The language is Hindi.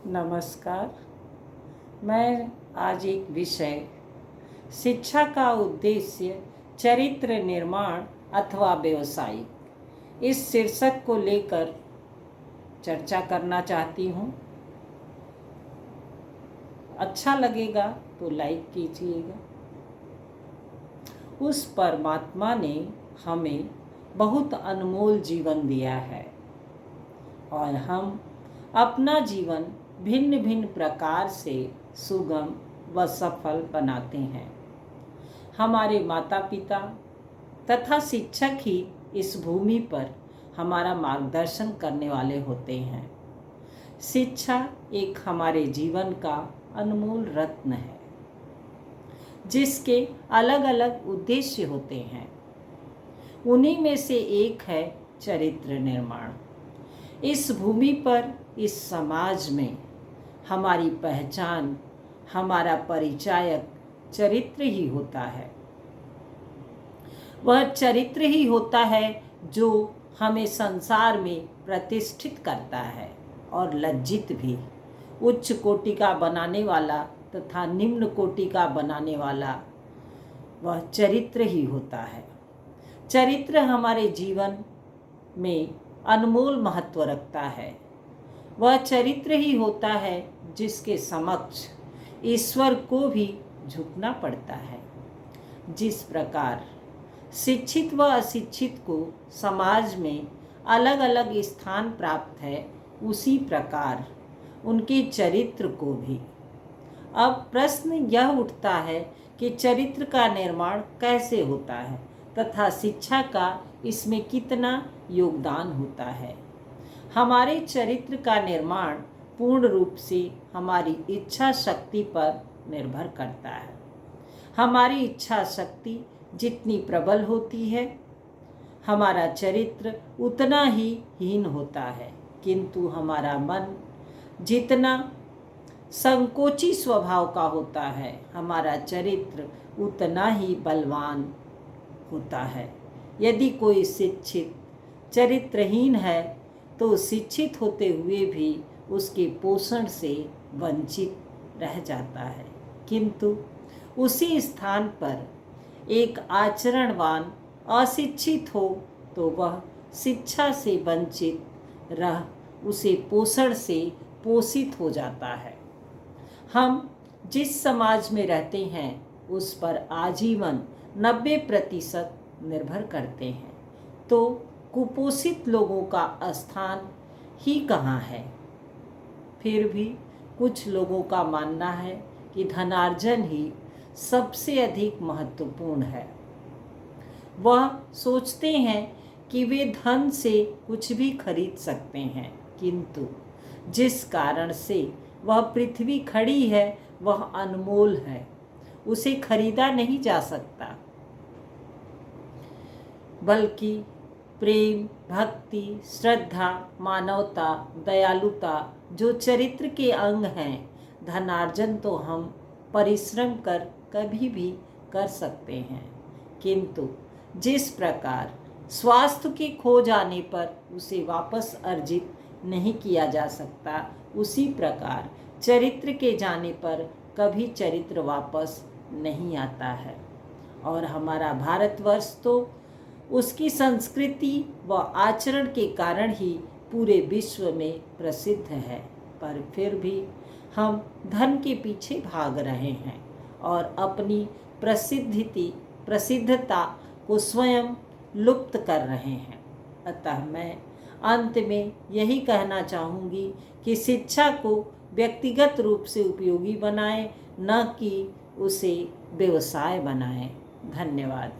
नमस्कार। मैं आज एक विषय शिक्षा का उद्देश्य चरित्र निर्माण अथवा व्यवसायिक इस शीर्षक को लेकर चर्चा करना चाहती हूँ। अच्छा लगेगा तो लाइक कीजिएगा। उस परमात्मा ने हमें बहुत अनमोल जीवन दिया है और हम अपना जीवन भिन्न भिन्न प्रकार से सुगम व सफल बनाते हैं। हमारे माता पिता तथा शिक्षक ही इस भूमि पर हमारा मार्गदर्शन करने वाले होते हैं। शिक्षा एक हमारे जीवन का अनमोल रत्न है जिसके अलग अलग उद्देश्य होते हैं। उन्हीं में से एक है चरित्र निर्माण। इस भूमि पर, इस समाज में हमारी पहचान, हमारा परिचायक चरित्र ही होता है। वह चरित्र ही होता है जो हमें संसार में प्रतिष्ठित करता है और लज्जित भी। उच्च कोटि का बनाने वाला तथा निम्न कोटि का बनाने वाला वह चरित्र ही होता है। चरित्र हमारे जीवन में अनमोल महत्व रखता है। वह चरित्र ही होता है जिसके समक्ष ईश्वर को भी झुकना पड़ता है। जिस प्रकार शिक्षित व अशिक्षित को समाज में अलग अलग स्थान प्राप्त है, उसी प्रकार उनके चरित्र को भी। अब प्रश्न यह उठता है कि चरित्र का निर्माण कैसे होता है तथा शिक्षा का इसमें कितना योगदान होता है। हमारे चरित्र का निर्माण पूर्ण रूप से हमारी इच्छा शक्ति पर निर्भर करता है। हमारी इच्छा शक्ति जितनी प्रबल होती है, हमारा चरित्र उतना ही हीन होता है। किंतु हमारा मन जितना संकोची स्वभाव का होता है, हमारा चरित्र उतना ही बलवान होता है। यदि कोई शिक्षित चरित्रहीन है तो शिक्षित होते हुए भी उसके पोषण से वंचित रह जाता है। किंतु उसी स्थान पर एक आचरणवान अशिक्षित हो तो वह शिक्षा से वंचित रह उसे पोषण से पोषित हो जाता है। हम जिस समाज में रहते हैं उस पर आजीवन 90% निर्भर करते हैं, तो कुपोषित लोगों का स्थान ही कहाँ है। फिर भी कुछ लोगों का मानना है कि धनार्जन ही सबसे अधिक महत्वपूर्ण है। वह सोचते हैं कि वे धन से कुछ भी खरीद सकते हैं, किंतु जिस कारण से वह पृथ्वी खड़ी है वह अनमोल है, उसे खरीदा नहीं जा सकता। बल्कि प्रेम, भक्ति, श्रद्धा, मानवता, दयालुता जो चरित्र के अंग हैं, धनार्जन तो हम परिश्रम कर कभी भी कर सकते हैं, किंतु जिस प्रकार स्वास्थ्य के खो जाने पर उसे वापस अर्जित नहीं किया जा सकता, उसी प्रकार चरित्र के जाने पर कभी चरित्र वापस नहीं आता है। और हमारा भारतवर्ष तो उसकी संस्कृति व आचरण के कारण ही पूरे विश्व में प्रसिद्ध है। पर फिर भी हम धन के पीछे भाग रहे हैं और अपनी प्रसिद्धता को स्वयं लुप्त कर रहे हैं। अतः मैं अंत में यही कहना चाहूँगी कि शिक्षा को व्यक्तिगत रूप से उपयोगी बनाएं, न कि उसे व्यवसाय बनाएं। धन्यवाद।